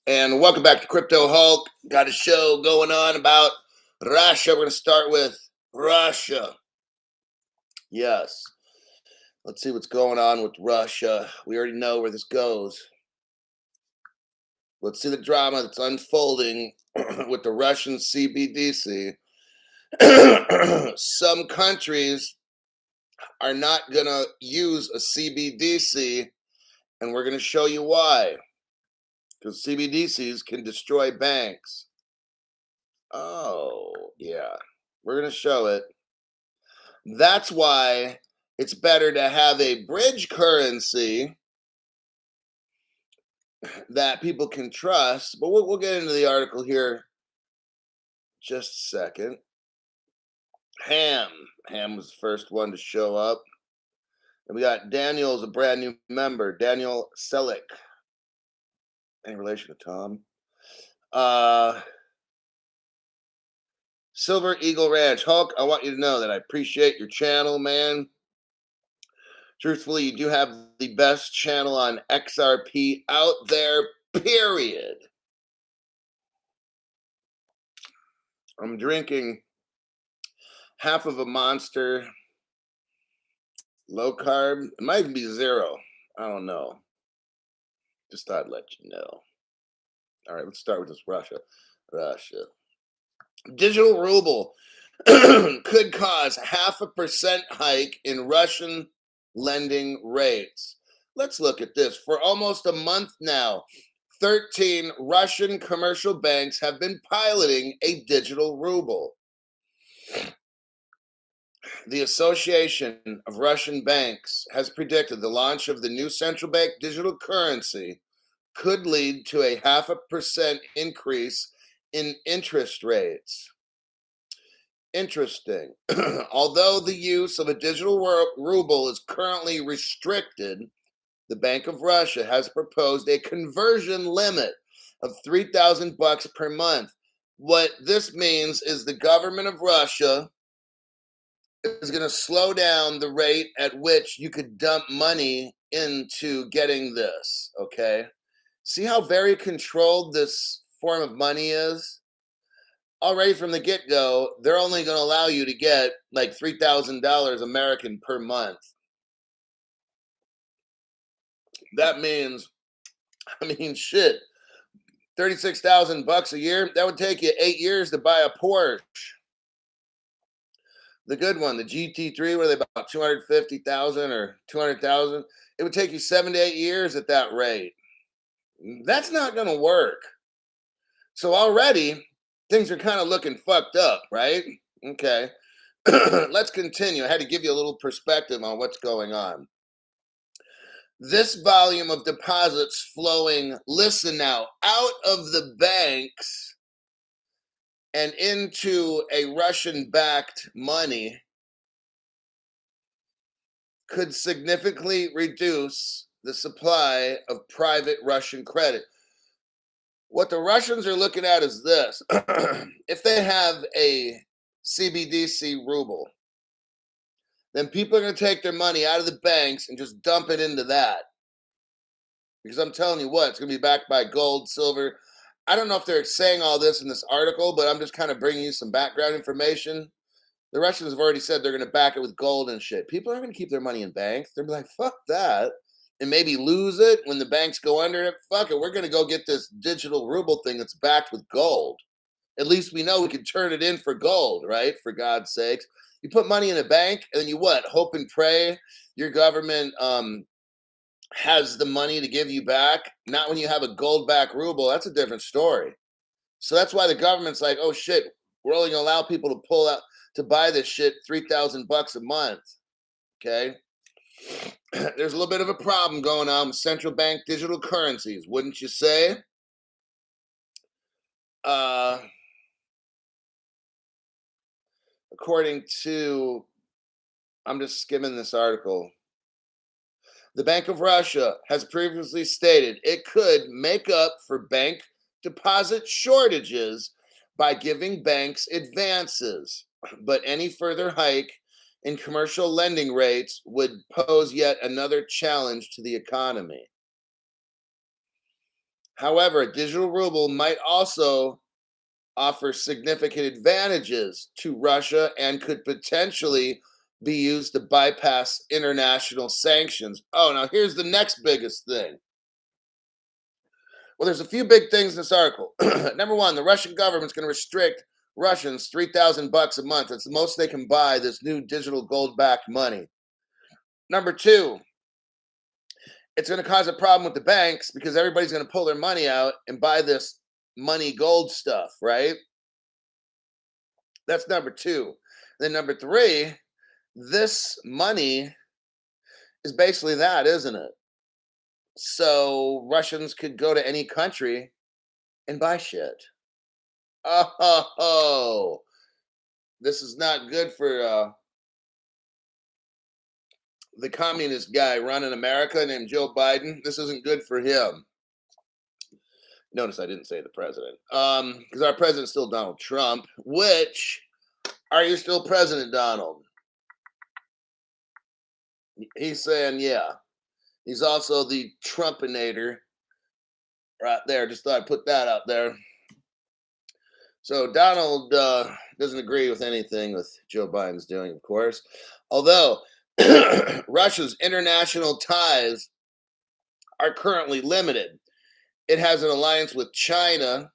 And welcome back to Crypto Hulk. Got a show going on about Russia. We're going to start with Russia. Yes. Let's see what's going on with Russia. We already know where this goes. Let's see the drama that's unfolding with the Russian Cbdc. Some countries are not going to use a Cbdc, and we're going to show you why. Because CBDCs can destroy banks. Oh, yeah. We're going to show it. That's why it's better to have a bridge currency that people can trust. But we'll get into the article here just a second. Ham was the first one to show up. And we got Daniel's a brand new member, Daniel Selick. Any relation to Tom? Silver Eagle Ranch. Hulk, I want you to know that I appreciate your channel, man. Truthfully, you do have the best channel on XRP out there, period. I'm drinking half of a Monster, low carb. It might even be zero. I don't know. Just thought I'd let you know. All right, let's start with this Russia. Digital ruble could cause 0.5% hike in Russian lending rates. Let's look at this. For almost a month now, 13 Russian commercial banks have been piloting a digital ruble. The Association of Russian Banks has predicted the launch of the new central bank digital currency could lead to a 0.5% increase in interest rates. Interesting. Although the use of a digital ruble is currently restricted, the Bank of Russia has proposed a conversion limit of $3,000 per month. What this means is the government of Russia is going to slow down the rate at which you could dump money into getting this, okay? See how very controlled this form of money is? Already from the get-go, they're only going to allow you to get like $3,000 American per month. That means, shit, $36,000 a year. That would take you 8 years to buy a Porsche. The good one, the GT3, where they about 250,000 or 200,000. It would take you 7 to 8 years at that rate. That's not going to work. So already things are kind of looking fucked up, right? Okay. Let's continue. I had to give you a little perspective on what's going on. This volume of deposits flowing, listen now, out of the banks and into a Russian-backed money could significantly reduce the supply of private Russian credit. What the Russians are looking at is this. If they have a CBDC ruble, then people are going to take their money out of the banks and just dump it into that. Because I'm telling you what, it's going to be backed by gold, silver. I don't know if they're saying all this in this article, but I'm just kind of bringing you some background information. The Russians have already said they're going to back it with gold and shit. People aren't going to keep their money in banks. They're like, fuck that. And maybe lose it when the banks go under it. Fuck it. We're going to go get this digital ruble thing that's backed with gold. At least we know we can turn it in for gold, right? For God's sakes. You put money in a bank and then you what? Hope and pray your government has the money to give you back. Not when you have a gold backed ruble. That's a different story. So that's why the government's like, oh shit, we're only going to allow people to pull out to buy this shit $3,000 a month. Okay. There's a little bit of a problem going on with central bank digital currencies, wouldn't you say? According to, I'm just skimming this article. The Bank of Russia has previously stated it could make up for bank deposit shortages by giving banks advances, but any further hike in commercial lending rates would pose yet another challenge to the economy. However, a digital ruble might also offer significant advantages to Russia and could potentially be used to bypass international sanctions. Oh, now here's the next biggest thing. Well, there's a few big things in this article. Number one, the Russian government's going to restrict Russians $3,000 a month. That's the most they can buy this new digital gold-backed money. Number two, it's going to cause a problem with the banks because everybody's going to pull their money out and buy this money gold stuff, right? That's number two. Then number three, this money is basically that, isn't it? So Russians could go to any country and buy shit. Oh, this is not good for the communist guy running America named Joe Biden. This isn't good for him. Notice I didn't say the president, because our president's still Donald Trump. Which, are you still President Donald? He's saying, yeah. He's also the Trumpinator right there. Just thought I'd put that out there. So Donald doesn't agree with anything with Joe Biden's doing, of course. Although Russia's international ties are currently limited. It has an alliance with China.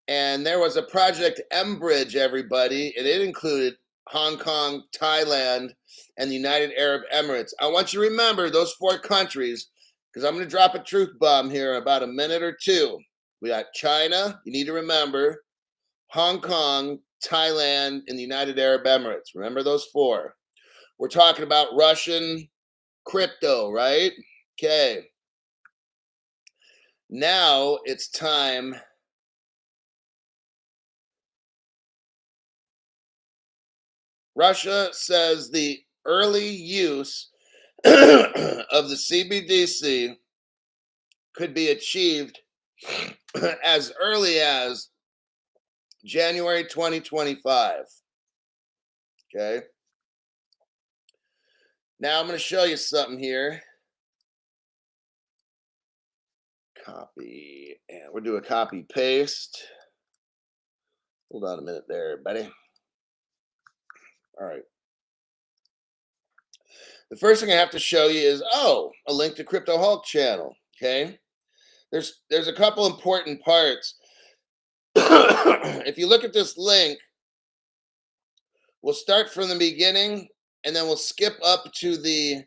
And there was a Project M Bridge, everybody, and it included Hong Kong, Thailand, and the United Arab Emirates. I want you to remember those four countries, because I'm going to drop a truth bomb here in about a minute or two. We got China, you need to remember, Hong Kong, Thailand, and the United Arab Emirates. Remember those four. We're talking about Russian crypto, right? Okay. Now it's time Russia says the early use of the Cbdc could be achieved as early as January 2025. Okay. Now I'm going to show you something here. Copy, and we'll do a copy paste. Hold on a minute there, buddy. All right. The first thing I have to show you is, a link to Crypto Hulk channel. Okay. There's a couple important parts. If you look at this link, we'll start from the beginning and then we'll skip up to the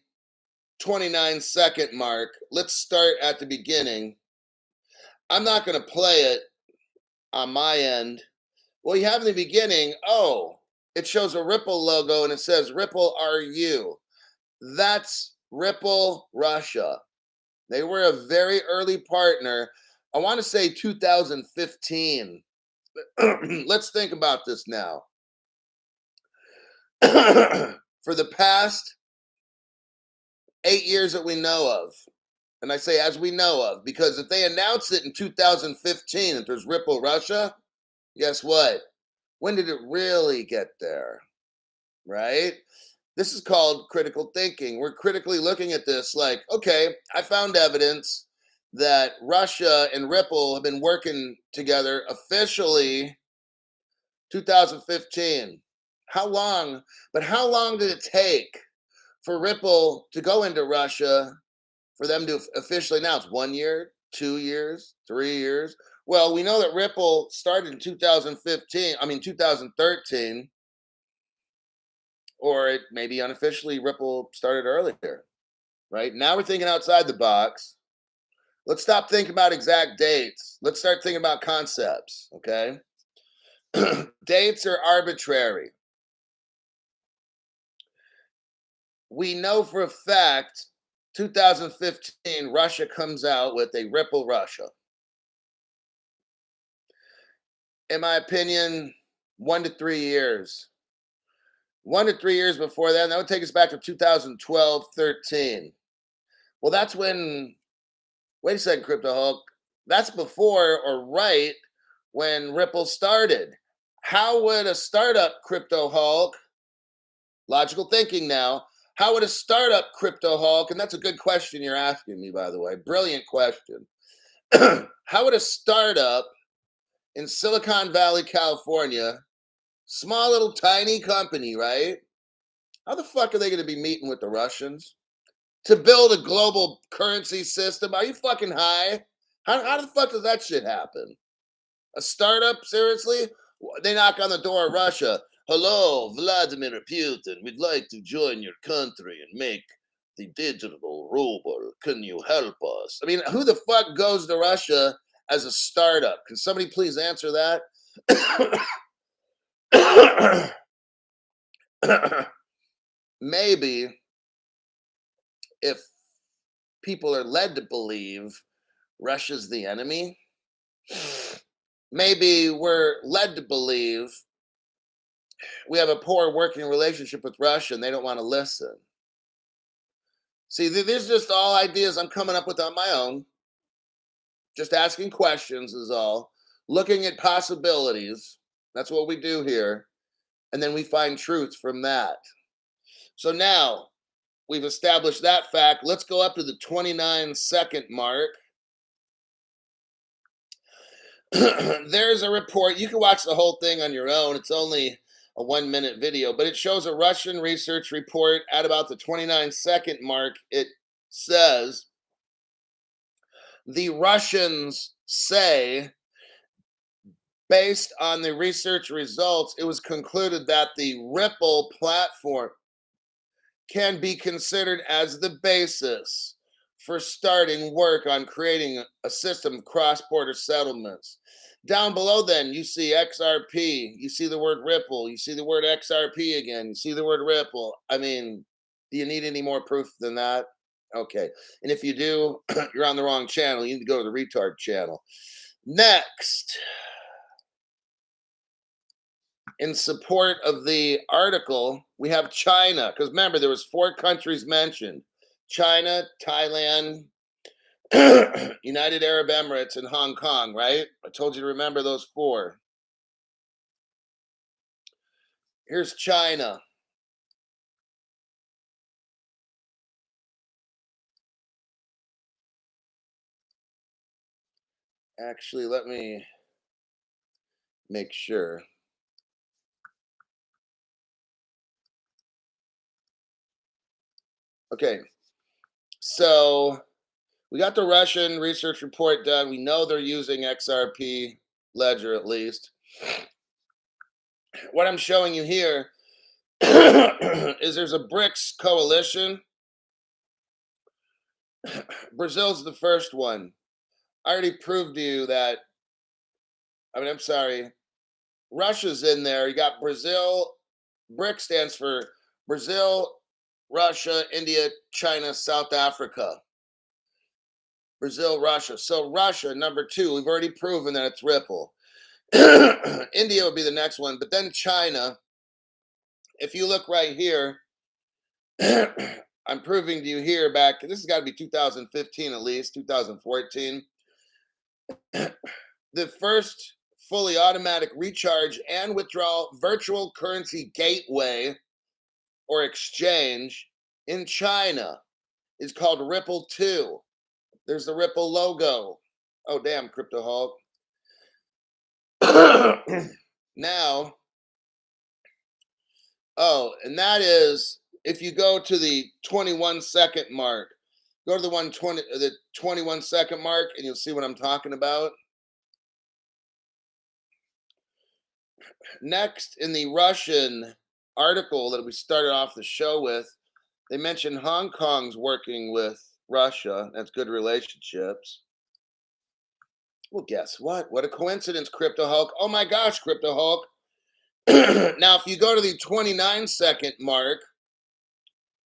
29-second mark. Let's start at the beginning. I'm not going to play it on my end. Well, you have in the beginning, it shows a Ripple logo and it says Ripple RU. That's Ripple Russia. They were a very early partner. I want to say 2015. Let's think about this now. For the past 8 years that we know of, and I say as we know of, because if they announce it in 2015 that there's Ripple Russia, guess what? When did it really get there? Right? This is called critical thinking. We're critically looking at this like, okay, I found evidence that Russia and Ripple have been working together officially 2015. How long? But how long did it take for Ripple to go into Russia for them to officially announce? 1 year, 2 years, 3 years? Well, we know that Ripple started in 2013, or it maybe unofficially Ripple started earlier, right? Now we're thinking outside the box. Let's stop thinking about exact dates. Let's start thinking about concepts, okay? Dates are arbitrary. We know for a fact 2015 Russia comes out with a Ripple Russia. In my opinion, 1 to 3 years. 1 to 3 years before that would take us back to 2012, 13. Well, that's when, wait a second, Crypto Hulk. That's before or right when Ripple started. How would a startup Crypto Hulk, logical thinking now, how would a startup Crypto Hulk, and that's a good question you're asking me, by the way, brilliant question. How would a startup in Silicon Valley, California, small little tiny company, right? How the fuck are they going to be meeting with the Russians to build a global currency system? Are you fucking high? How the fuck does that shit happen? A startup, seriously? They knock on the door of Russia. Hello, Vladimir Putin. We'd like to join your country and make the digital ruble. Can you help us? I mean, who the fuck goes to Russia as a startup? Can somebody please answer that? Maybe if people are led to believe Russia's the enemy, maybe we're led to believe we have a poor working relationship with Russia and they don't want to listen. See, these are just all ideas I'm coming up with on my own. Just asking questions is all. Looking at possibilities. That's what we do here. And then we find truth from that. So now we've established that fact. Let's go up to the 29-second mark. There's a report. You can watch the whole thing on your own. It's only a 1-minute video, but it shows a Russian research report at about the 29-second mark. It says the Russians say, based on the research results, it was concluded that the Ripple platform can be considered as the basis for starting work on creating a system of cross-border settlements. Down below then, you see XRP, you see the word Ripple, you see the word XRP again, you see the word Ripple. I mean, do you need any more proof than that? Okay. And if you do, you're on the wrong channel. You need to go to the retard channel. Next, in support of the article, we have China. Because remember, there was 4 countries mentioned. China, Thailand, United Arab Emirates, and Hong Kong, right? I told you to remember those 4. Here's China. Actually, let me make sure. Okay, so we got the Russian research report done. We know they're using XRP Ledger at least. What I'm showing you here is there's a BRICS coalition. Brazil's the first one. I already proved to you that, I'm sorry, Russia's in there. You got Brazil. BRICS stands for Brazil, Russia, India, China, South Africa. Brazil, Russia. So Russia, number 2, we've already proven that it's Ripple. India would be the next one, but then China. If you look right here, I'm proving to you here back, this has got to be 2015 at least, 2014. The first fully automatic recharge and withdrawal virtual currency gateway or exchange in China is called Ripple 2. There's the Ripple logo. Oh, damn, Crypto Hulk. Now, and that is, if you go to the 21-second mark, go to the 21-second mark, and you'll see what I'm talking about. Next, in the Russian article that we started off the show with, they mentioned Hong Kong's working with Russia. That's good relationships. Well, guess what? What a coincidence, Crypto Hulk. Oh my gosh, Crypto Hulk. Now, if you go to the 29-second mark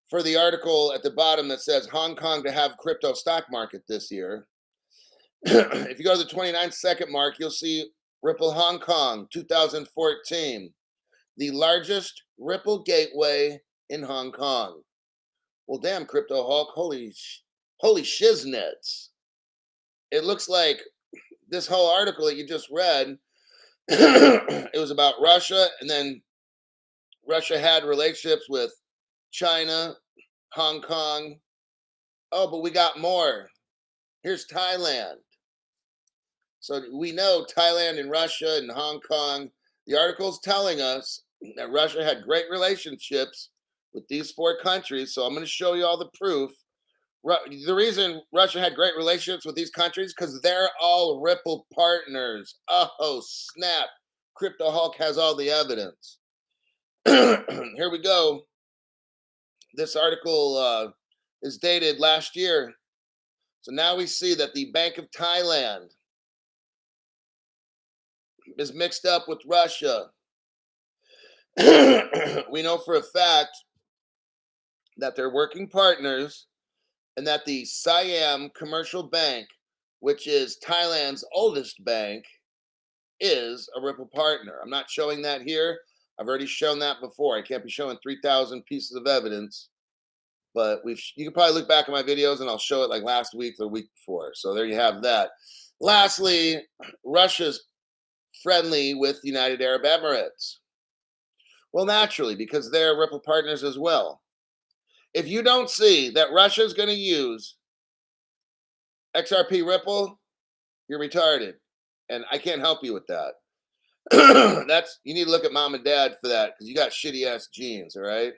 for the article at the bottom that says Hong Kong to have crypto stock market this year, if you go to the 29-second mark, you'll see Ripple Hong Kong 2014, the largest Ripple gateway in Hong Kong. Well, damn, Crypto Hulk, holy shiznets. It looks like this whole article that you just read, it was about Russia, and then Russia had relationships with China, Hong Kong. Oh, but we got more. Here's Thailand. So we know Thailand and Russia and Hong Kong, the article's telling us that Russia had great relationships with these four countries. So I'm going to show you all the proof. The reason Russia had great relationships with these countries because they're all Ripple partners. Oh, snap. Crypto Hulk has all the evidence. Here we go. This article is dated last year. So now we see that the Bank of Thailand is mixed up with Russia. We know for a fact that they're working partners and that the Siam Commercial Bank, which is Thailand's oldest bank, is a Ripple partner. I'm not showing that here. I've already shown that before. I can't be showing 3,000 pieces of evidence, but you can probably look back at my videos and I'll show it like last week or the week before. So there you have that. Lastly, Russia's friendly with the United Arab Emirates. Well, naturally, because they're Ripple partners as well. If you don't see that Russia is going to use XRP Ripple, you're retarded. And I can't help you with that. You need to look at mom and dad for that because you got shitty ass genes, all right?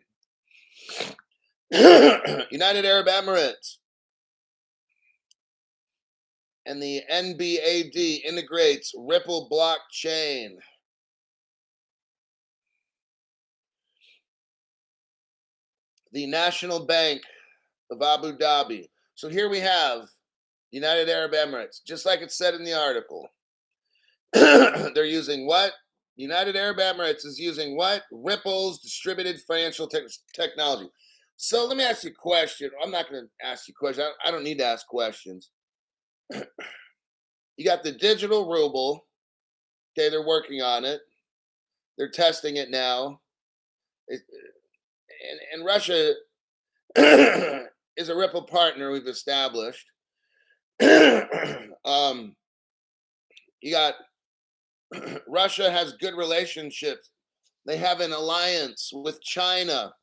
United Arab Emirates and the NBAD integrates Ripple blockchain. The National Bank of Abu Dhabi. So here we have United Arab Emirates, just like it said in the article. They're using what? United Arab Emirates is using what? Ripple's distributed financial technology. So let me ask you a question. I'm not going to ask you questions. I don't need to ask questions. You got the digital ruble. Okay, they're working on it. They're testing it now. And Russia is a Ripple partner we've established. You got Russia has good relationships. They have an alliance with China,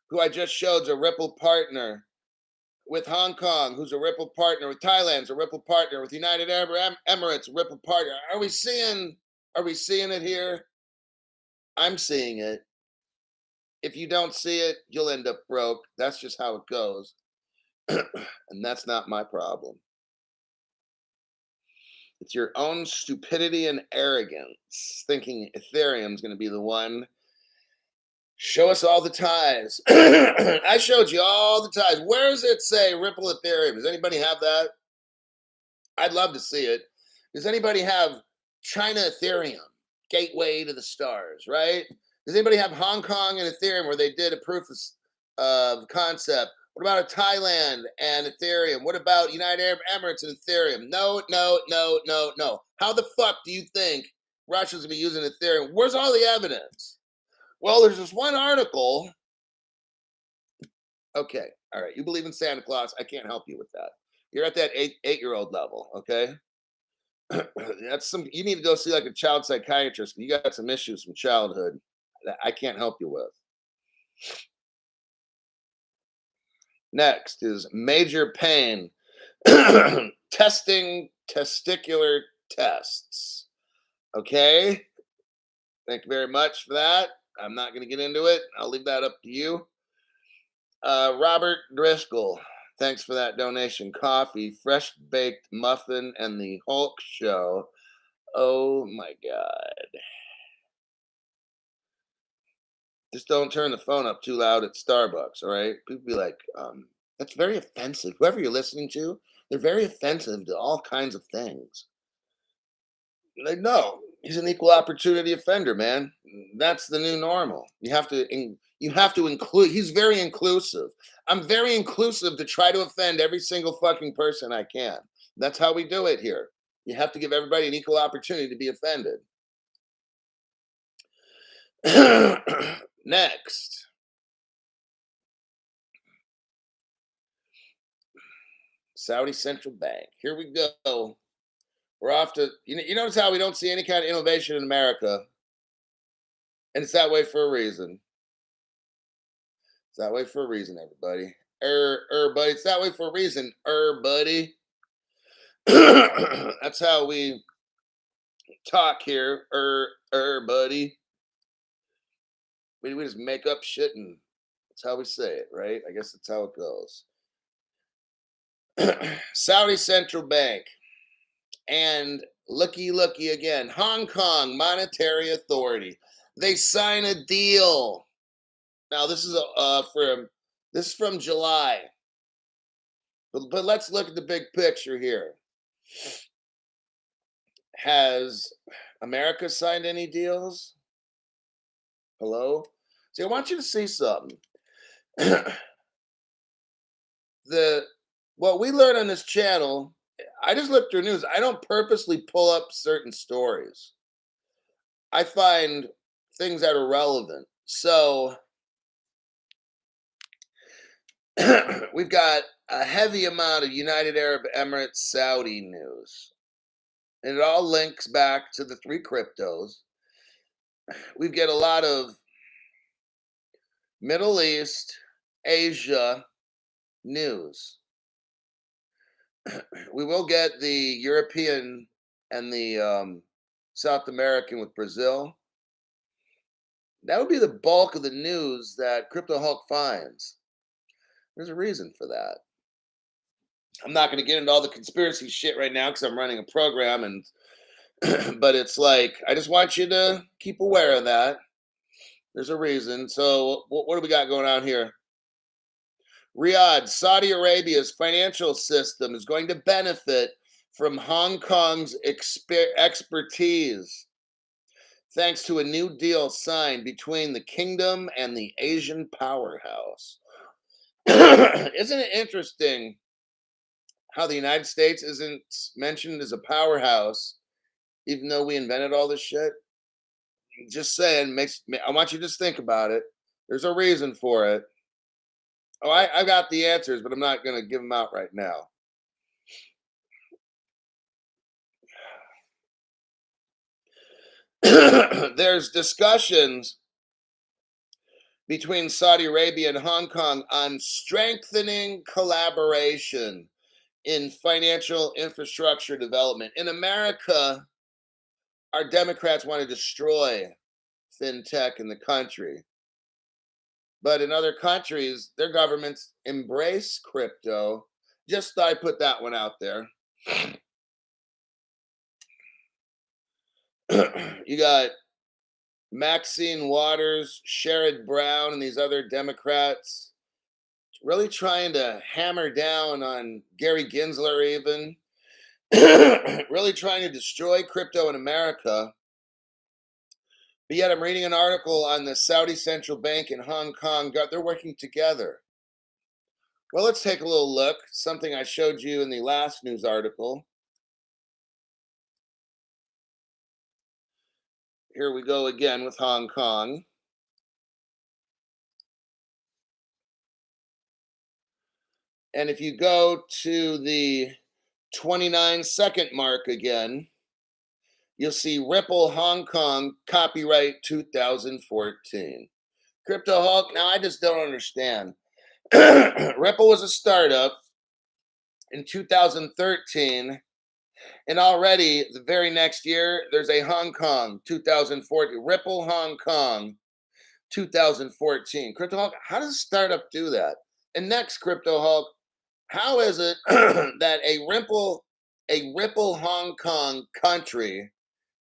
who I just showed is a Ripple partner, with Hong Kong, who's a Ripple partner, with Thailand's a Ripple partner, with United Arab Emirates, a Ripple partner. Are we seeing it here? I'm seeing it. If you don't see it, you'll end up broke. That's just how it goes. And that's not my problem. It's your own stupidity and arrogance, thinking Ethereum is going to be the one. Show us all the ties. I showed you all the ties. Where does it say Ripple Ethereum? Does anybody have that? I'd love to see it. Does anybody have China Ethereum, gateway to the stars, right? Does anybody have Hong Kong and Ethereum where they did a proof of concept? What about a Thailand and Ethereum? What about United Arab Emirates and Ethereum? No. How the fuck do you think Russia's gonna be using Ethereum? Where's all the evidence? Well, there's this one article. Okay, all right. You believe in Santa Claus? I can't help you with that. You're at that eight-year-old level, okay? You need to go see like a child psychiatrist. You got some issues from childhood that I can't help you with. Next is major pain. Testing testicular tests. Okay. Thank you very much for that. I'm not going to get into it. I'll leave that up to you. Robert Driscoll, thanks for that donation. Coffee, fresh baked muffin, and the Hulk show. Oh my God. Just don't turn the phone up too loud at Starbucks, all right? People be like, that's very offensive. Whoever you're listening to, they're very offensive to all kinds of things. Like, no, he's an equal opportunity offender, man. That's the new normal. You have to include. He's very inclusive. I'm very inclusive to try to offend every single fucking person I can. That's how we do it here. You have to give everybody an equal opportunity to be offended. Next. Saudi Central Bank. Here we go. We're off to, you notice how we don't see any kind of innovation in America. And it's that way for a reason. It's that way for a reason, everybody. Buddy. It's that way for a reason, buddy. That's how we talk here, buddy. We just make up shit and that's how we say it, right? I guess that's how it goes. Saudi Central Bank and looky again, Hong Kong Monetary Authority. They sign a deal. Now this is from July, but let's look at the big picture here. Has America signed any deals? Hello? See, I want you to see something. What we learn on this channel, I just look through news. I don't purposely pull up certain stories. I find things that are relevant. So we've got a heavy amount of United Arab Emirates Saudi news. And it all links back to the three cryptos. We get a lot of Middle East, Asia news. We will get the European and the South American with Brazil. That would be the bulk of the news that Crypto Hulk finds. There's a reason for that. I'm not going to get into all the conspiracy shit right now because I'm running a program, and but it's like I just want you to keep aware of that. There's a reason. So what do we got going on here? Riyadh, Saudi Arabia's financial system is going to benefit from Hong Kong's expertise, thanks to a new deal signed between the kingdom and the Asian powerhouse. Isn't it interesting how the United States isn't mentioned as a powerhouse, even though we invented all this shit? Just saying, I want you to just think about it. There's a reason for it. Oh, I got the answers, but I'm not going to give them out right now. There's discussions between Saudi Arabia and Hong Kong on strengthening collaboration in financial infrastructure development. In America, our Democrats want to destroy fintech in the country. But in other countries, their governments embrace crypto. Just thought I'd put that one out there. You got Maxine Waters, Sherrod Brown, and these other Democrats really trying to hammer down on Gary Gensler even. Really trying to destroy crypto in America. But yet I'm reading an article on the Saudi Central Bank in Hong Kong. They're working together. Well, let's take a little look. Something I showed you in the last news article. Here we go again with Hong Kong. And if you go to the 29-second mark again, you'll see Ripple Hong Kong copyright 2014. Crypto Hulk, now I just don't understand. Ripple was a startup in 2013, and already the very next year, there's a Hong Kong 2014, Ripple Hong Kong 2014. Crypto Hulk, how does a startup do that? And next, Crypto Hulk, how is it that a Ripple Hong Kong country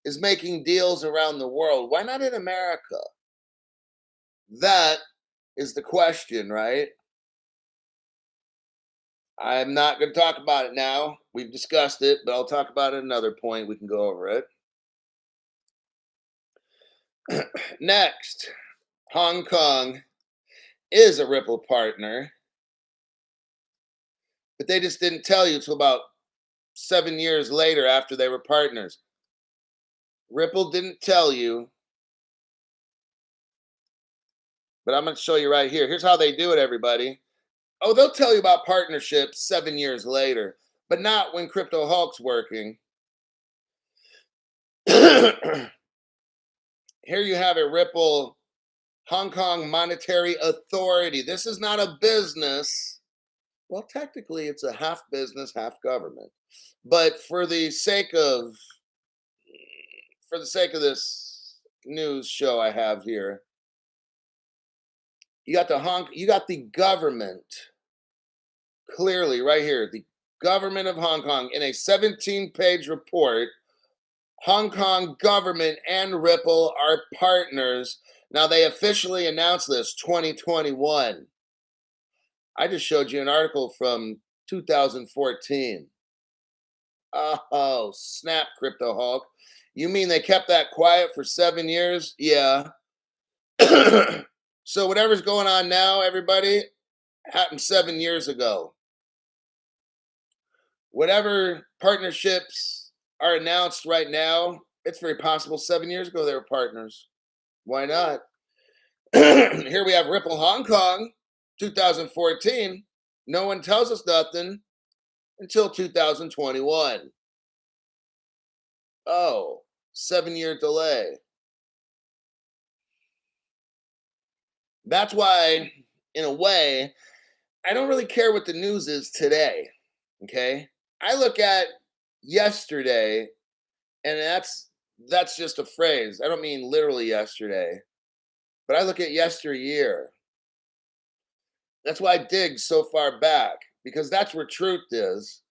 is making deals around the world? Why not in America? That is the question, right? I'm not going to talk about it now. We've discussed it, but I'll talk about it at another point. We can go over it. Next, Hong Kong is a Ripple partner, but they just didn't tell you until about 7 years later after they were partners. Ripple didn't tell you, but I'm going to show you right here. Here's how they do it, everybody. Oh, they'll tell you about partnerships 7 years later, but not when Crypto Hulk's working. Here you have a Ripple Hong Kong Monetary Authority. This is not a business. Well, technically, it's a half business, half government. But for the sake of this news show I have here, you got the government clearly right here. The government of Hong Kong in a 17-page report. Hong Kong government and Ripple are partners. Now they officially announced this 2021. I just showed you an article from 2014. Oh, snap, Crypto Hulk. You mean they kept that quiet for 7 years? Yeah. So whatever's going on now, everybody, happened 7 years ago. Whatever partnerships are announced right now, it's very possible 7 years ago they were partners. Why not? Here we have Ripple Hong Kong, 2014. No one tells us nothing until 2021. Oh, 7 year delay. That's why, in a way, I don't really care what the news is today. Okay. I look at yesterday, and that's just a phrase. I don't mean literally yesterday, but I look at yesteryear. That's why I dig so far back, because that's where truth is.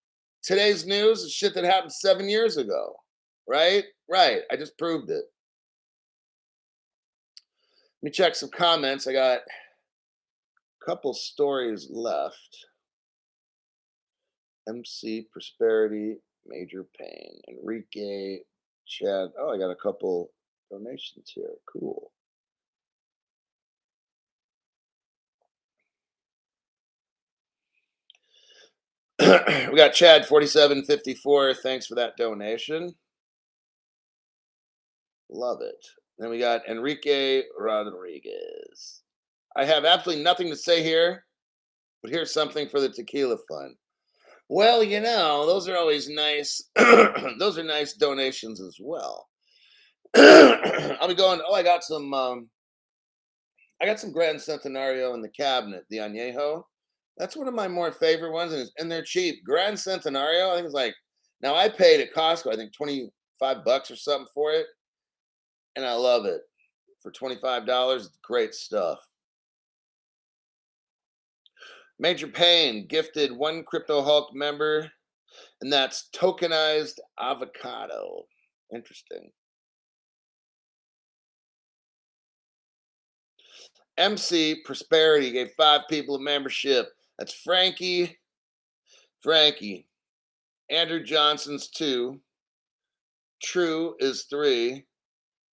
Today's news is shit that happened 7 years ago. Right? Right. I just proved it. Let me check some comments. I got a couple stories left. MC Prosperity, Major Pain, Enrique, Chad. Oh, I got a couple donations here. Cool. We got Chad 4754. Thanks for that donation. Love it. Then we got Enrique Rodriguez. I have absolutely nothing to say here, but here's something for the tequila fund. Well, those are always nice. Those are nice donations as well. I'll be going. Oh, I got some Grand Centenario in the cabinet, the Añejo. That's one of my more favorite ones, and they're cheap. Grand Centenario, I think it's like, now I paid at Costco, I think $25 or something for it, and I love it. For $25, it's great stuff. Major Payne gifted one Crypto Hulk member, and that's Tokenized Avocado. Interesting. MC Prosperity gave 5 people a membership. That's Frankie. Andrew Johnson's 2. True is 3.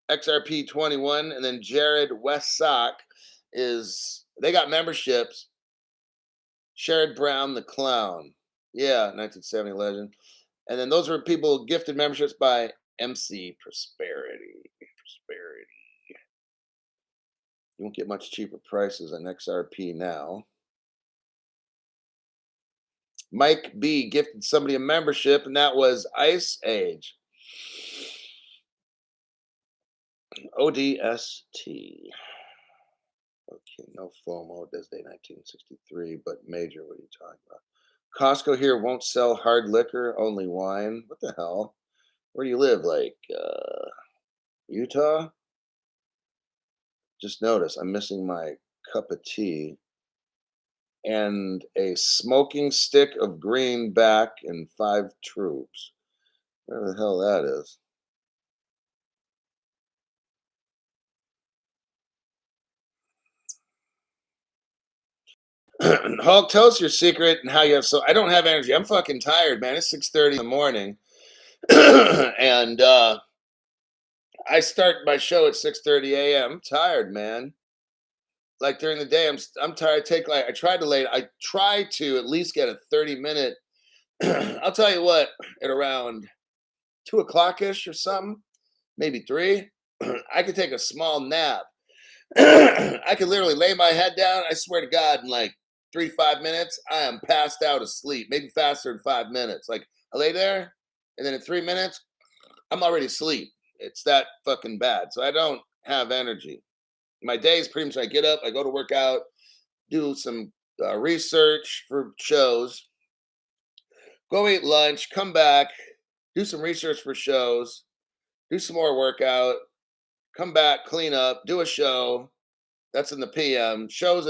XRP 21. And then Jared Westsock they got memberships. Sherrod Brown the Clown. Yeah, 1970 legend. And then those were people gifted memberships by MC Prosperity. You won't get much cheaper prices on XRP now. Mike B gifted somebody a membership, and that was Ice Age. ODST. Okay, no FOMO. This day 1963, but major. What are you talking about? Costco here won't sell hard liquor, only wine. What the hell? Where do you live? Like Utah? Just notice I'm missing my cup of tea and a smoking stick of greenback and 5 troops. Whatever the hell that is. Hulk, tell us your secret and how you have I don't have energy. I'm fucking tired, man. It's 6:30 in the morning. And I start my show at 6:30 a.m. I'm tired, man. Like during the day, I'm tired. I try to at least get a 30-minute. I'll tell you what, at around 2 o'clock-ish or something, maybe 3, I could take a small nap. I could literally lay my head down. I swear to God, in like 3 to 5 minutes, I am passed out asleep. Maybe faster than 5 minutes. Like I lay there, and then in 3 minutes, I'm already asleep. It's that fucking bad. So I don't have energy. My days pretty much I get up, I go to work out, do some research for shows, go eat lunch, come back, do some research for shows, do some more workout, come back, clean up, do a show. That's in the PM. Show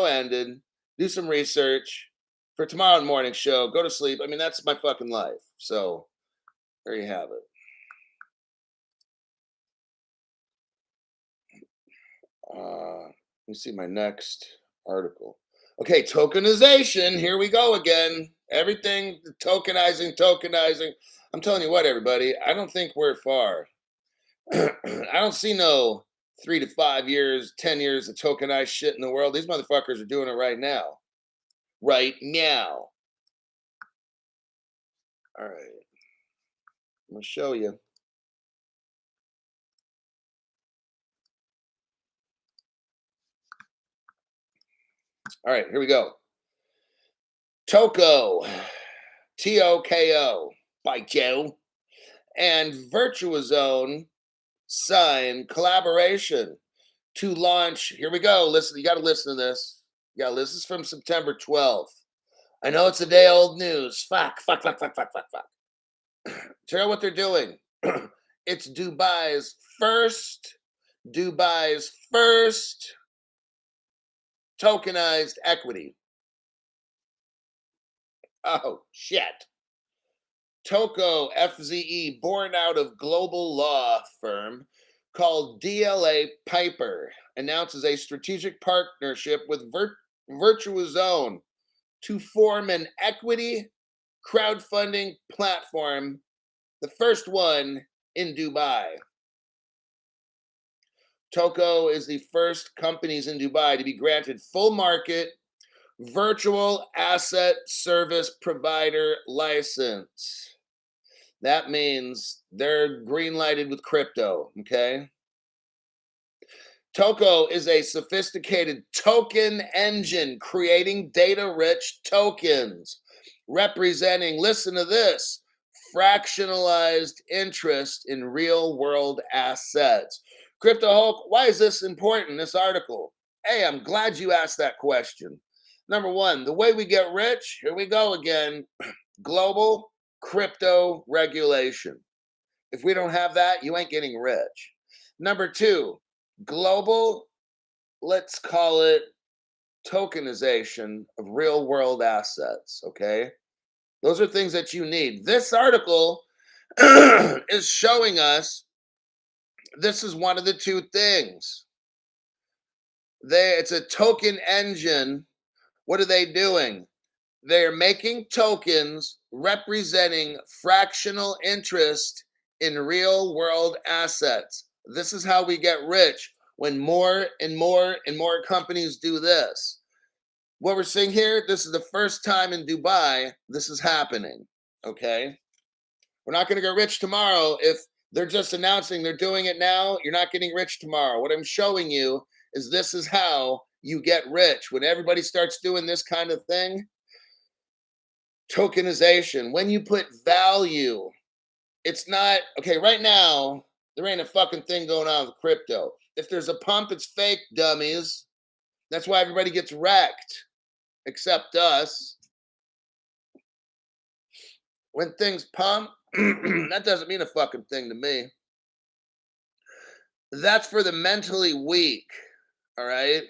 ended. Do some research for tomorrow morning show. Go to sleep. I mean, that's my fucking life. So there you have it. Let me see my next article. Okay, tokenization. Here we go again. Everything tokenizing. I'm telling you what, everybody. I don't think we're far. I don't see no 3 to 5 years, 10 years of tokenized shit in the world. These motherfuckers are doing it right now. Right now. All right. I'm going to show you. All right, here we go. Toko, Toko, by Joe, and Virtuozone sign collaboration to launch. Here we go. Listen, you got to listen to this. Yeah, this is from September 12th. I know it's a day old news. Fuck. Check out what they're doing. It's Dubai's first tokenized equity. Oh, shit. Toko FZE, born out of global law firm called DLA Piper, announces a strategic partnership with Virtuozone to form an equity crowdfunding platform, the first one in Dubai. Toko is the first companies in Dubai to be granted full market virtual asset service provider license. That means they're green lighted with crypto, okay? Toko is a sophisticated token engine creating data-rich tokens, representing, listen to this, fractionalized interest in real-world assets. Crypto Hulk, why is this important, this article? Hey, I'm glad you asked that question. Number one, the way we get rich, here we go again, global crypto regulation. If we don't have that, you ain't getting rich. Number two, global, let's call it tokenization of real world assets, okay? Those are things that you need. This article is showing us this is one of the two things. It's a token engine. What are they doing? They're making tokens representing fractional interest in real world assets. This is how we get rich when more and more and more companies do this. What we're seeing here, this is the first time in Dubai this is happening, okay? We're not going to get rich tomorrow if they're just announcing they're doing it now. You're not getting rich tomorrow. What I'm showing you is this is how you get rich. When everybody starts doing this kind of thing, tokenization, when you put value, it's not, okay, right now, there ain't a fucking thing going on with crypto. If there's a pump, it's fake, dummies. That's why everybody gets wrecked, except us. When things pump, that doesn't mean a fucking thing to me. That's for the mentally weak, all right?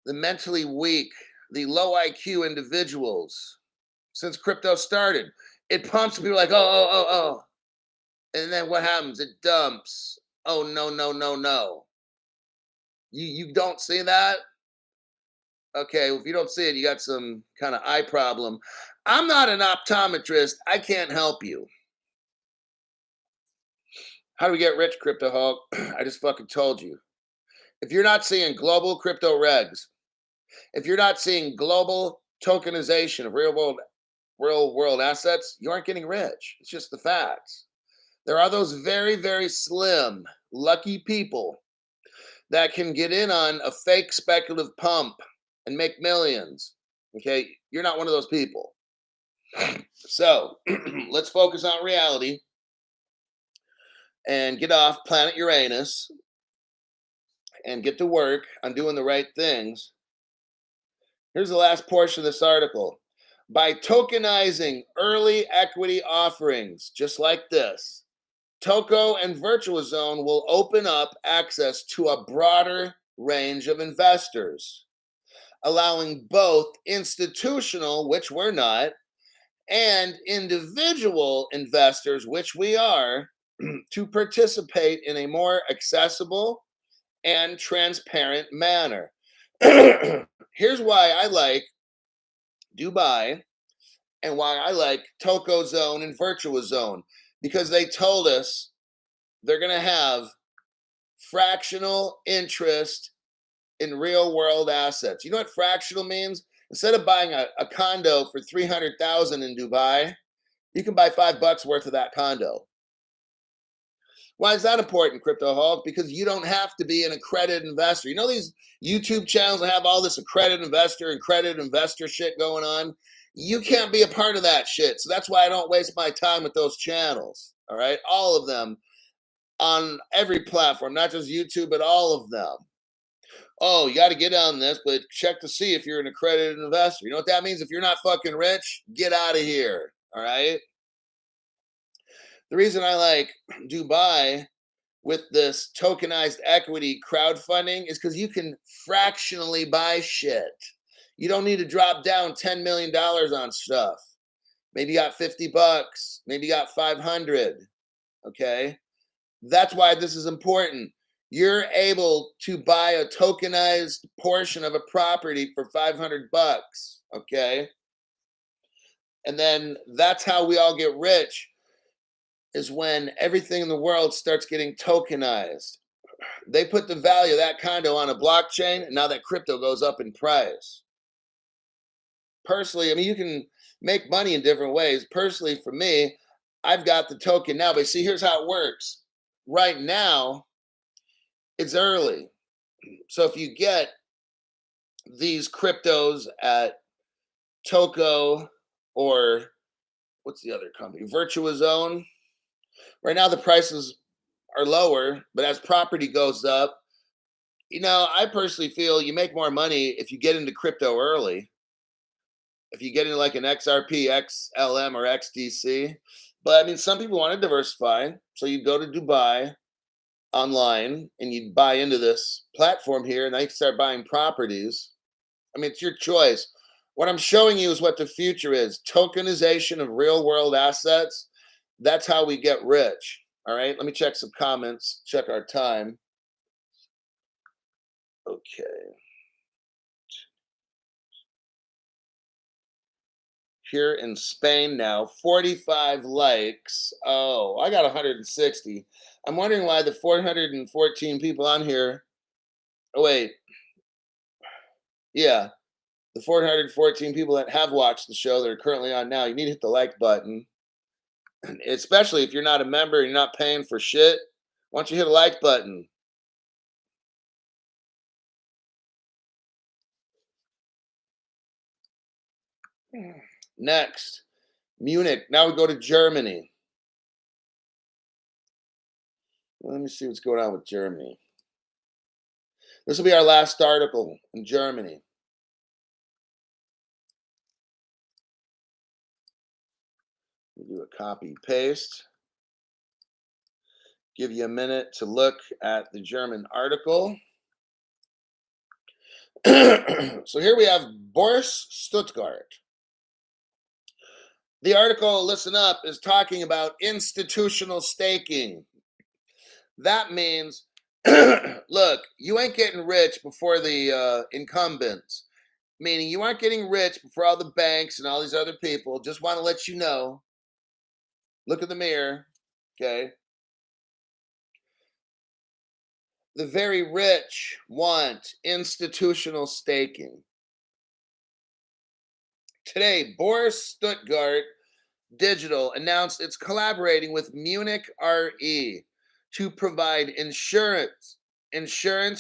The mentally weak, the low IQ individuals. Since crypto started, it pumps, people are like, oh. And then what happens? It dumps. Oh, no. You don't see that? Okay, well, if you don't see it, you got some kind of eye problem. I'm not an optometrist. I can't help you. How do we get rich, Crypto Hulk? I just fucking told you. If you're not seeing global crypto regs, if you're not seeing global tokenization of real world assets, you aren't getting rich. It's just the facts. There are those very, very slim, lucky people that can get in on a fake speculative pump and make millions. Okay, you're not one of those people. So let's focus on reality and get off planet Uranus and get to work on doing the right things Here's the last portion of this article. By tokenizing early equity offerings, just like this, Toko and Virtual Zone will open up access to a broader range of investors, allowing both institutional, which we're not, and individual investors, which we are, to participate in a more accessible and transparent manner. Here's why I like Dubai and why I like Toko Zone and Virtual Zone, because they told us they're going to have fractional interest in real world assets. You know what fractional means? Instead of buying a condo for 300,000 in Dubai, you can buy $5 worth of that condo. Why is that important, Crypto Hawk? Because you don't have to be an accredited investor. You know these YouTube channels that have all this accredited investor shit going on? You can't be a part of that shit. So that's why I don't waste my time with those channels. All right? All of them on every platform, not just YouTube, but all of them. Oh, you got to get on this, but check to see if you're an accredited investor. You know what that means? If you're not fucking rich, get out of here. All right? The reason I like Dubai with this tokenized equity crowdfunding is because you can fractionally buy shit. You don't need to drop down $10 million on stuff. Maybe you got $50, maybe you got 500. Okay. That's why this is important. You're able to buy a tokenized portion of a property for $500. Okay. And then that's how we all get rich, is when everything in the world starts getting tokenized. They put the value of that condo on a blockchain, and now that crypto goes up in price. Personally, I mean, you can make money in different ways. Personally, for me, I've got the token now, but see, here's how it works. Right now, it's early. So if you get these cryptos at Toko or what's the other company? Virtual Zone. Right now, the prices are lower, but as property goes up, you know, I personally feel you make more money if you get into crypto early. If you get into like an XRP, XLM, or XDC. But I mean, some people want to diversify. So you go to Dubai online and you buy into this platform here, and then you start buying properties. I mean, it's your choice. What I'm showing you is what the future is. Tokenization of real world assets. That's how we get rich. All right, let me check some comments, check our time. Okay. Here in Spain now, 45 likes. Oh, I got 160. I'm wondering why the 414 people on here. Oh, wait. Yeah, the 414 people that have watched the show that are currently on now, you need to hit the like button. Especially if you're not a member and you're not paying for shit. Why don't you hit a like button? Next, Munich. Now we go to Germany. Let me see what's going on with Germany. This will be our last article in Germany. We do a copy paste. Give you a minute to look at the German article. So here we have Boris Stuttgart. The article, listen up, is talking about institutional staking. That means, look, you ain't getting rich before the incumbents. Meaning you aren't getting rich before all the banks and all these other people. Just want to let you know. Look in the mirror, okay? The very rich want institutional staking. Today, Boris Stuttgart Digital announced it's collaborating with Munich Re to provide insurance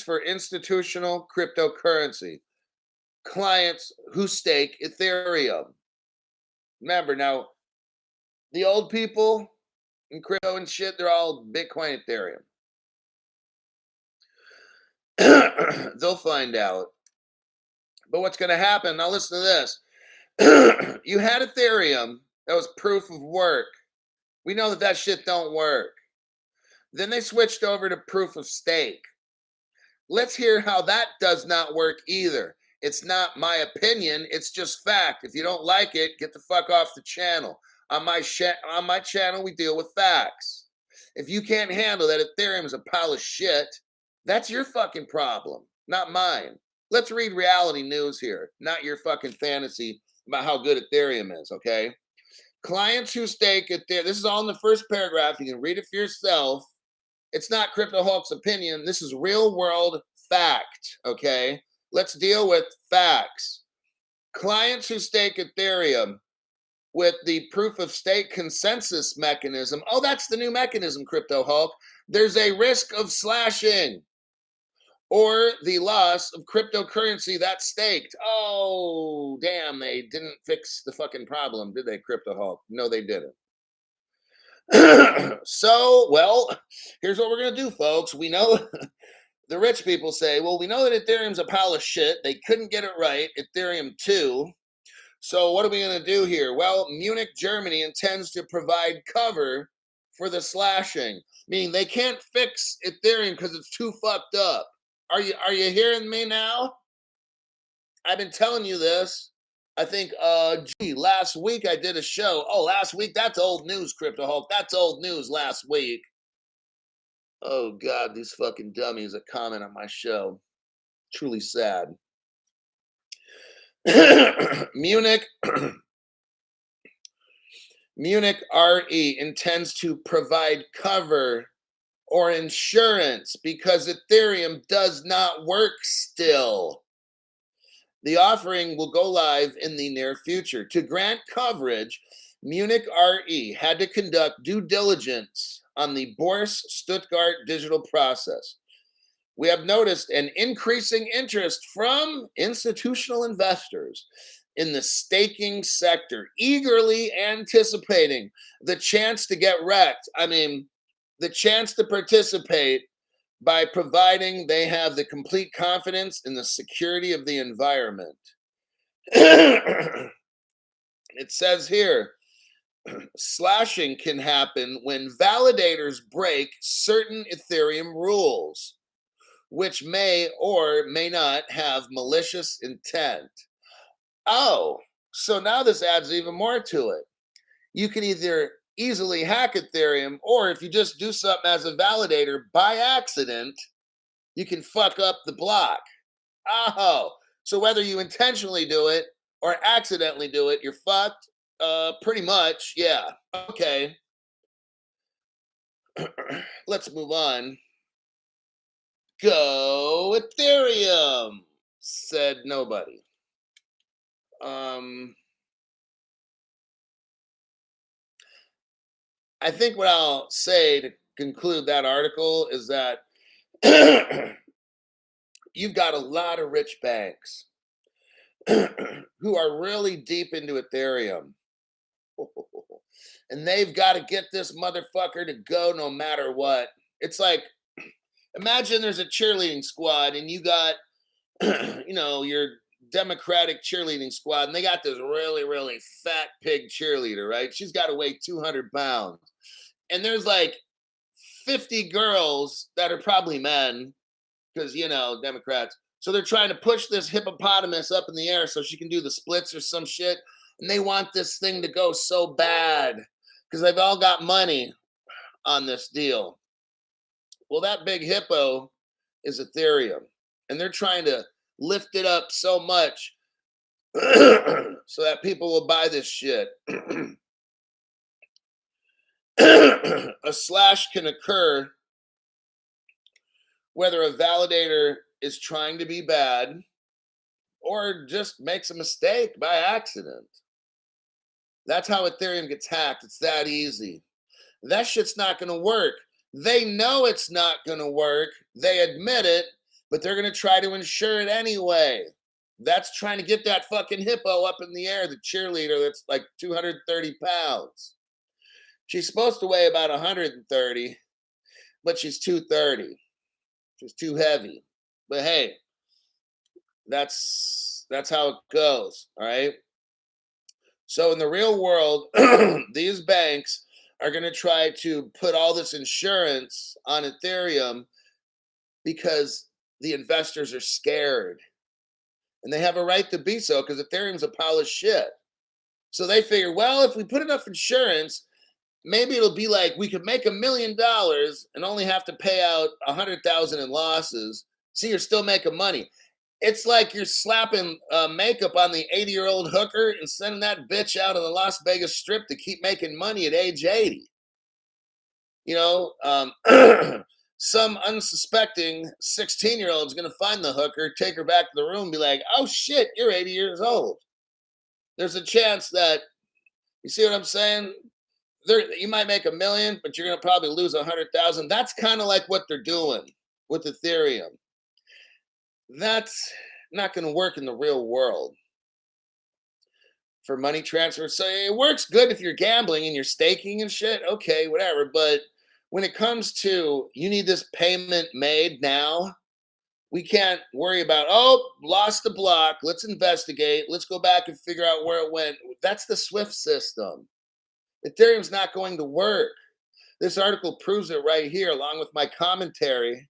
for institutional cryptocurrency clients who stake Ethereum. Remember, now, the old people in crypto and shit, they're all Bitcoin, Ethereum. They'll find out. But what's going to happen, now listen to this. You had Ethereum that was proof of work. We know that that shit don't work. Then they switched over to proof of stake. Let's hear how that does not work either. It's not my opinion, it's just fact. If you don't like it, get the fuck off the channel. On my channel, we deal with facts. If you can't handle that Ethereum is a pile of shit, that's your fucking problem, not mine. Let's read reality news here, not your fucking fantasy about how good Ethereum is, okay? Clients who stake Ethereum, this is all in the first paragraph. You can read it for yourself. It's not Crypto Hulk's opinion. This is real world fact, okay? Let's deal with facts. Clients who stake Ethereum with the proof of stake consensus mechanism. Oh, that's the new mechanism, Crypto Hulk. There's a risk of slashing or the loss of cryptocurrency that's staked. Oh, damn, they didn't fix the fucking problem, did they, Crypto Hulk? No, they didn't. So, well, here's what we're going to do, folks. We know the rich people say, well, we know that Ethereum's a pile of shit. They couldn't get it right. Ethereum 2. So what are we going to do here? Well, Munich, Germany intends to provide cover for the slashing, meaning they can't fix Ethereum because it's too fucked up. Are you hearing me now? I've been telling you this. I think, last week I did a show. Oh, last week? That's old news, Crypto Hulk. That's old news last week. Oh, God, these fucking dummies that comment on my show. Truly sad. Munich RE intends to provide cover or insurance because Ethereum does not work still. The offering will go live in the near future. To grant coverage, Munich RE had to conduct due diligence on the Bourse Stuttgart digital process. We have noticed an increasing interest from institutional investors in the staking sector, eagerly anticipating the chance to get wrecked. I mean, the chance to participate by providing they have the complete confidence in the security of the environment. It says here, slashing can happen when validators break certain Ethereum rules, which may or may not have malicious intent. Oh, so now this adds even more to it. You can either easily hack Ethereum, or if you just do something as a validator by accident, you can fuck up the block. Oh, so whether you intentionally do it or accidentally do it, you're fucked? Pretty much, yeah. Okay. Let's move on. Go Ethereum, said nobody. I think what I'll say to conclude that article is that you've got a lot of rich banks who are really deep into Ethereum. And they've got to get this motherfucker to go no matter what. It's like, imagine there's a cheerleading squad and you got, your Democratic cheerleading squad, and they got this really, really fat pig cheerleader, right? She's got to weigh 200 pounds. And there's like 50 girls that are probably men, because, Democrats. So they're trying to push this hippopotamus up in the air so she can do the splits or some shit. And they want this thing to go so bad because they've all got money on this deal. Well, that big hippo is Ethereum. And they're trying to lift it up so much so that people will buy this shit. A slash can occur whether a validator is trying to be bad or just makes a mistake by accident. That's how Ethereum gets hacked. It's that easy. That shit's not going to work. They know it's not going to work. They admit it, but they're going to try to insure it anyway. That's trying to get that fucking hippo up in the air, the cheerleader that's like 230 pounds. She's supposed to weigh about 130, but she's 230. She's too heavy. But hey, that's That's how it goes. All right. So in the real world, these banks are going to try to put all this insurance on Ethereum because the investors are scared. And they have a right to be so because Ethereum's a pile of shit. So they figure, well, if we put enough insurance, maybe it'll be like we could make $1,000,000 and only have to pay out 100,000 in losses. See, you're still making money. It's like you're slapping makeup on the 80-year-old hooker and sending that bitch out on the Las Vegas Strip to keep making money at age 80. You know, some unsuspecting 16-year-old is going to find the hooker, take her back to the room, and be like, oh shit, you're 80 years old. There's a chance that, you see what I'm saying? You might make $1,000,000, but you're going to probably lose 100,000. That's kind of like what they're doing with Ethereum. That's not going to work in the real world for money transfer. So it works good if you're gambling and you're staking and shit. Okay, whatever. But when it comes to you need this payment made now, we can't worry about, oh, lost the block. Let's investigate. Let's go back and figure out where it went. That's the SWIFT system. Ethereum's not going to work. This article proves it right here, along with my commentary.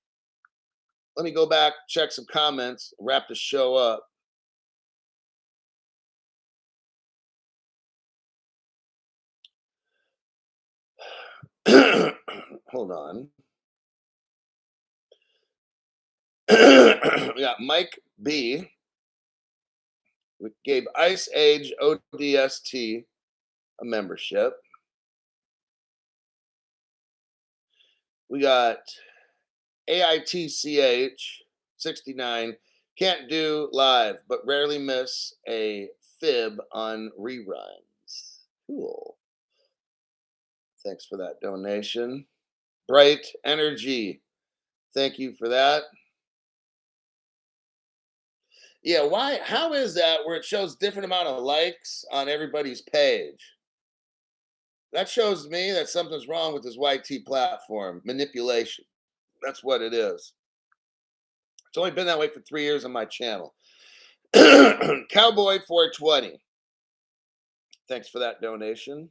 Let me go back, check some comments, wrap the show up. Hold on. We got Mike B. We gave Ice Age ODST a membership. We got AITCH 69. Can't do live, but rarely miss a fib on reruns. Cool. Thanks for that donation. Bright Energy. Thank you for that. Yeah, why? How is that where it shows different amount of likes on everybody's page? That shows me that something's wrong with this YT platform. Manipulation. That's what it is. It's only been that way for 3 years on my channel. Cowboy 420. Thanks for that donation.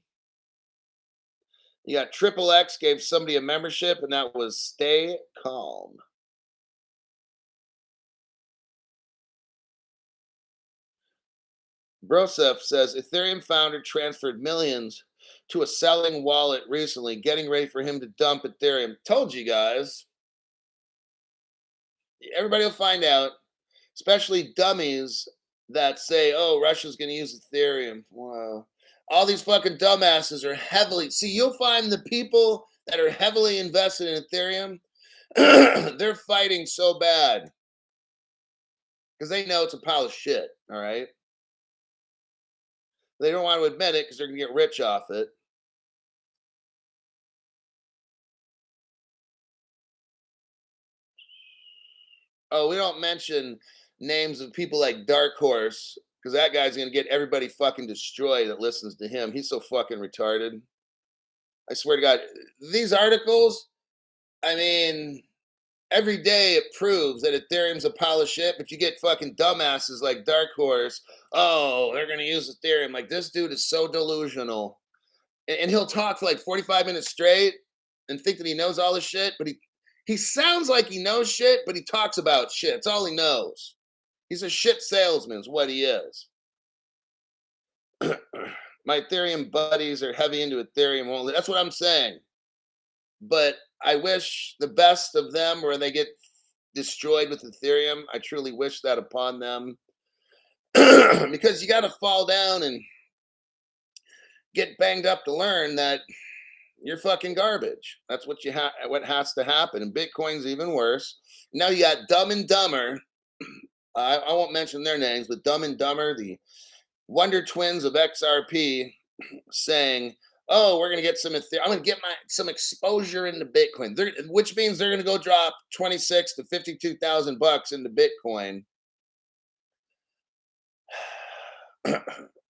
You got Triple X gave somebody a membership, and that was Stay Calm. Broseph says Ethereum founder transferred millions to a selling wallet recently, getting ready for him to dump Ethereum. Told you guys. Everybody will find out, especially dummies that say, oh, Russia's going to use Ethereum. Wow. All these fucking dumbasses are heavily. See, you'll find the people that are heavily invested in Ethereum, they're fighting so bad because they know it's a pile of shit. All right. They don't want to admit it because they're going to get rich off it. Oh, we don't mention names of people like Dark Horse because that guy's going to get everybody fucking destroyed that listens to him. He's so fucking retarded. I swear to God, these articles, I mean, every day it proves that Ethereum's a pile of shit, but you get fucking dumbasses like Dark Horse. Oh, they're going to use Ethereum. Like, this dude is so delusional. And he'll talk for like 45 minutes straight and think that he knows all this shit, but he sounds like he knows shit, but he talks about shit. It's all he knows. He's a shit salesman is what he is. My Ethereum buddies are heavy into Ethereum only. That's what I'm saying. But I wish the best of them where they get destroyed with Ethereum. I truly wish that upon them. Because you got to fall down and get banged up to learn that you're fucking garbage. That's what what has to happen. And Bitcoin's even worse. Now you got Dumb and Dumber. I won't mention their names, but Dumb and Dumber, the Wonder Twins of XRP, saying, "Oh, we're gonna get some. I'm gonna get some exposure into Bitcoin," which means they're gonna go drop 26 to 52,000 bucks into Bitcoin.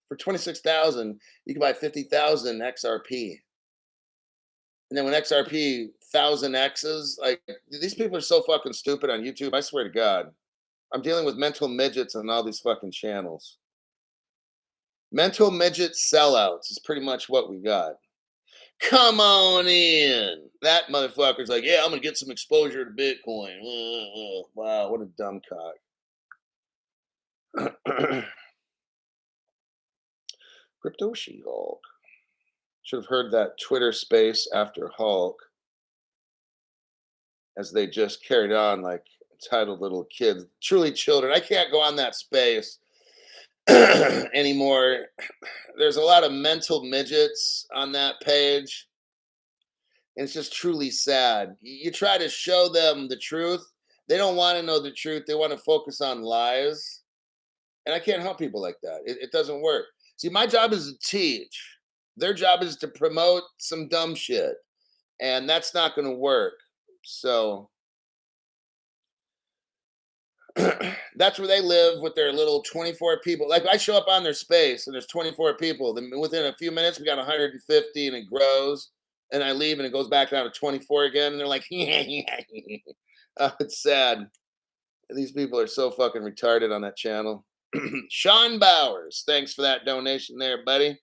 For 26,000, you can buy 50,000 XRP. And then when XRP 1000Xs, like these people are so fucking stupid on YouTube. I swear to God. I'm dealing with mental midgets on all these fucking channels. Mental midget sellouts is pretty much what we got. Come on in. That motherfucker's like, yeah, I'm gonna get some exposure to Bitcoin. Wow, what a dumb cock. Crypto She-Hulk. Should have heard that Twitter space after Hulk, as they just carried on like entitled little kids, truly children. I can't go on that space anymore. There's a lot of mental midgets on that page. And it's just truly sad. You try to show them the truth. They don't want to know the truth. They want to focus on lies. And I can't help people like that. It doesn't work. See, my job is to teach. Their job is to promote some dumb shit. And that's not going to work. So that's where they live with their little 24 people. Like I show up on their space and there's 24 people. Then within a few minutes, we got 150 and it grows. And I leave and it goes back down to 24 again. And they're like, it's sad. These people are so fucking retarded on that channel. Sean Bowers, thanks for that donation there, buddy.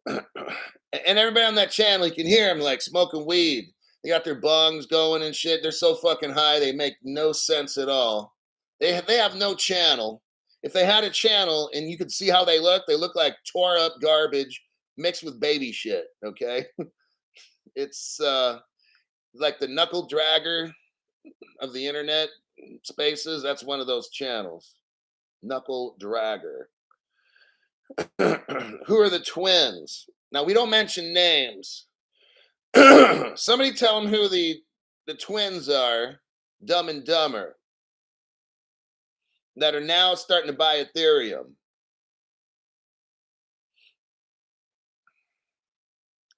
And everybody on that channel, you can hear them like smoking weed. They got their bongs going and shit. They're so fucking high, they make no sense at all. They have no channel. If they had a channel and you could see how they look like tore up garbage mixed with baby shit, okay? It's like the knuckle dragger of the internet spaces. That's one of those channels. Knuckle dragger. Who are the twins? Now, we don't mention names. Somebody tell them who the twins are, Dumb and Dumber, that are now starting to buy Ethereum.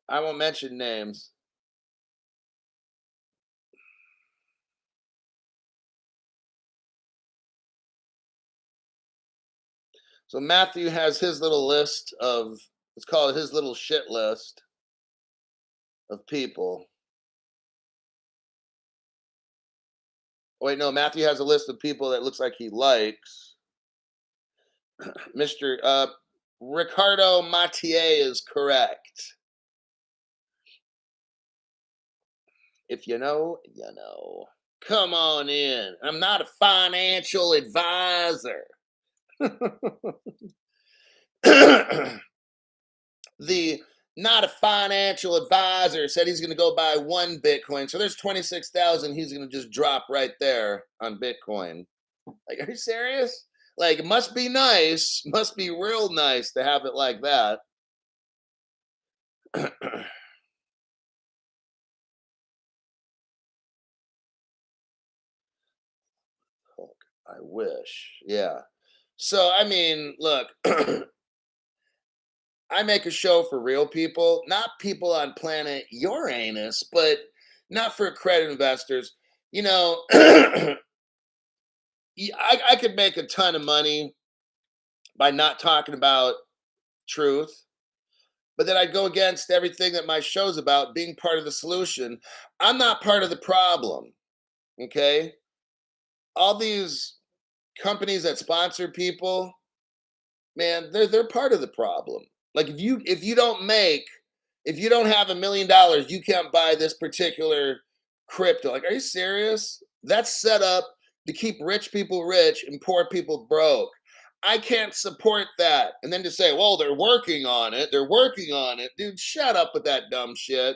I won't mention names. So Matthew has his little list of, let's call it his little shit list of people. Wait, no, Matthew has a list of people that looks like he likes. Mr. Ricardo Mathieu is correct. If you know, you know. Come on in. I'm not a financial advisor. The not a financial advisor said he's going to go buy 1 Bitcoin. So there's 26,000 he's going to just drop right there on Bitcoin. Like, are you serious? Like, it must be nice. Must be real nice to have it like that. I wish. Yeah. So, I mean, look, I make a show for real people, not people on planet Uranus, but not for credit investors. You know, I could make a ton of money by not talking about truth, but then I'd go against everything that my show's about, being part of the solution. I'm not part of the problem. Okay. All these companies that sponsor people, man, they're part of the problem. Like if you don't have $1 million, you can't buy this particular crypto. Like, are you serious? That's set up to keep rich people rich and poor people broke. I can't support that. And then to say, well, they're working on it. They're working on it. Dude, shut up with that dumb shit.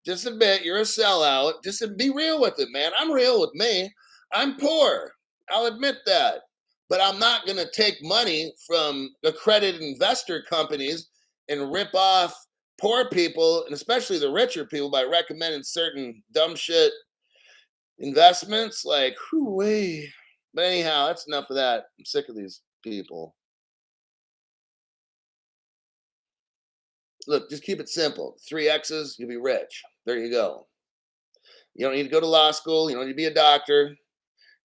Just admit you're a sellout. Just be real with it, man. I'm real with me. I'm poor. I'll admit that. But I'm not going to take money from accredited investor companies and rip off poor people, and especially the richer people, by recommending certain dumb shit investments. Like, whoo-wee. But anyhow, that's enough of that. I'm sick of these people. Look, just keep it simple. 3 X's, you'll be rich. There you go. You don't need to go to law school. You don't need to be a doctor.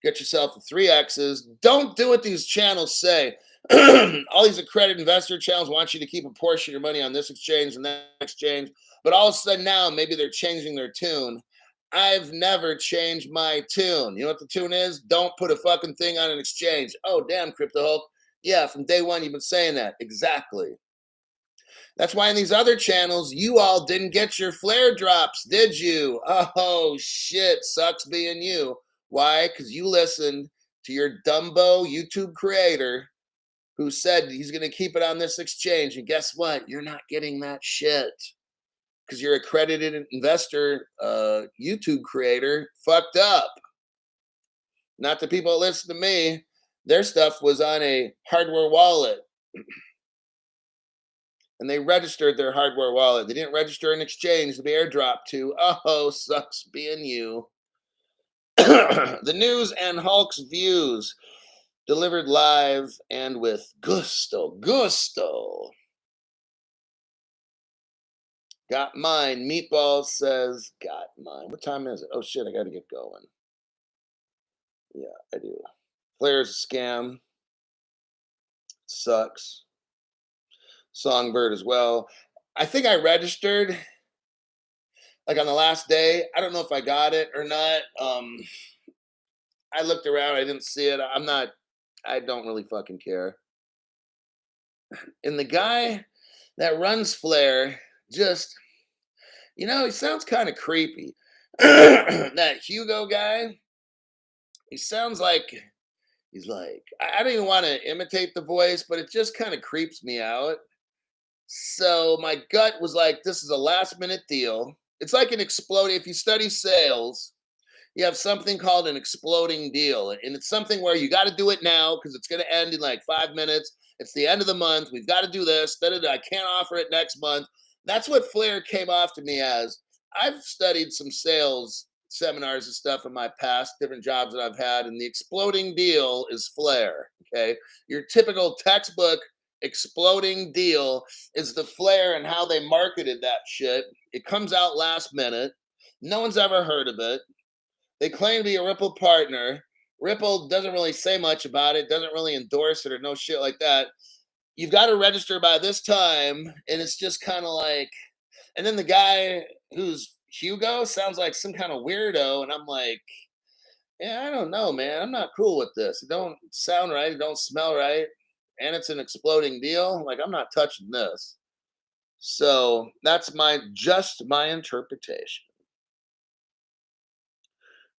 Get yourself 3 X's. Don't do what these channels say. All these accredited investor channels want you to keep a portion of your money on this exchange and that exchange. But all of a sudden now, maybe they're changing their tune. I've never changed my tune. You know what the tune is? Don't put a fucking thing on an exchange. Oh, damn, Crypto Hulk. Yeah, from day one, you've been saying that. Exactly. That's why in these other channels, you all didn't get your flare drops, did you? Oh, shit. Sucks being you. Why? Because you listened to your Dumbo YouTube creator who said he's going to keep it on this exchange. And guess what? You're not getting that shit because your accredited investor YouTube creator fucked up. Not the people that listen to me. Their stuff was on a hardware wallet. And they registered their hardware wallet. They didn't register an exchange to be airdropped to. Oh, sucks being you. The news and Hulk's views delivered live and with gusto. Gusto. Got mine. Meatball says, got mine. What time is it? Oh, shit, I got to get going. Yeah, I do. Flare's a scam. Sucks. Songbird as well. I think I registered like on the last day. I don't know if I got it or not. I looked around. I didn't see it. I don't really fucking care. And the guy that runs Flare just, he sounds kind of creepy. That Hugo guy, he sounds like, he's like, I don't even want to imitate the voice, but it just kind of creeps me out. So my gut was like, this is a last minute deal. It's like an exploding, if you study sales, you have something called an exploding deal. And it's something where you got to do it now because it's going to end in like 5 minutes. It's the end of the month. We've got to do this. I can't offer it next month. That's what Flare came off to me as. I've studied some sales seminars and stuff in my past, different jobs that I've had. And the exploding deal is Flare. Okay. Your typical textbook exploding deal is the Flare and how they marketed that shit. It comes out last minute. No one's ever heard of it. They claim to be a Ripple partner. Ripple doesn't really say much about it, doesn't really endorse it or no shit like that. You've got to register by this time. And it's just kind of like, and then the guy who's Hugo sounds like some kind of weirdo. And I'm like, yeah, I don't know, man. I'm not cool with this. It don't sound right. It don't smell right. And it's an exploding deal. Like, I'm not touching this. So that's just my interpretation.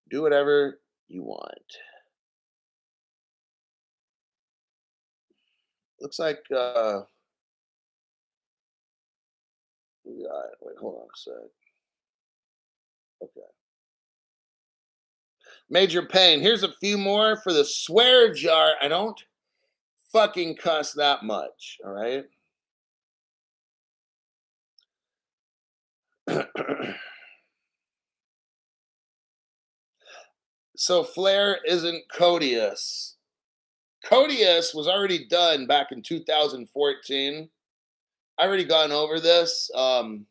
Do whatever you want. Looks like we got, wait, hold on a sec. Okay. Major Pain. Here's a few more for the swear jar. I don't fucking cuss that much. All right. So Flare isn't Codius. Codius was already done back in 2014. I already gone over this. And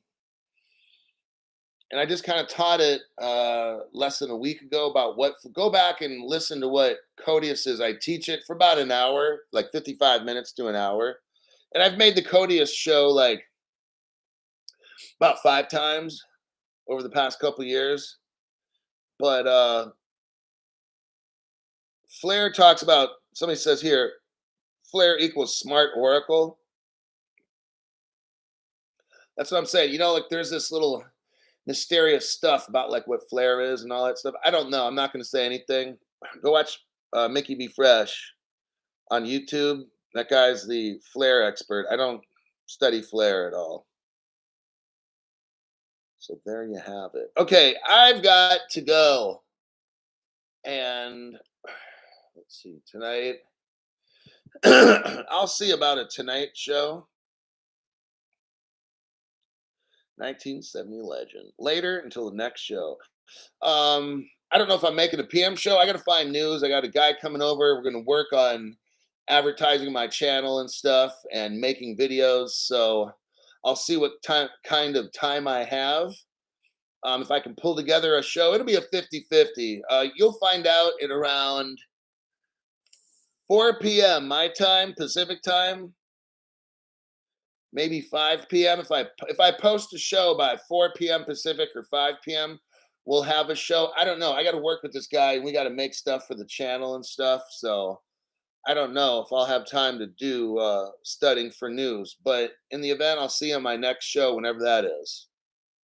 I just kind of taught it less than a week ago about go back and listen to what Codius is. I teach it for about an hour, like 55 minutes to an hour. And I've made the Codius show like about 5 times over the past couple years. But Flare talks about, somebody says here, Flare equals smart oracle. That's what I'm saying. Like there's this little mysterious stuff about like what Flare is and all that stuff. I don't know. I'm not going to say anything. Go watch Mickey Be Fresh on YouTube. That guy's the Flare expert. I don't study Flare at all. So there you have it. Okay, I've got to go. And let's see, tonight. I'll see about a Tonight Show. 1970 legend. Later until the next show. I don't know if I'm making a PM show. I got to find news. I got a guy coming over. We're going to work on advertising my channel and stuff and making videos. So I'll see what kind of time I have. If I can pull together a show, it'll be a 50-50. You'll find out at around 4 p.m. my time, Pacific time. Maybe 5 p.m. If I post a show by 4 p.m. Pacific or 5 p.m., we'll have a show. I don't know. I got to work with this guy, and we got to make stuff for the channel and stuff. So I don't know if I'll have time to do studying for news. But in the event, I'll see you on my next show, whenever that is.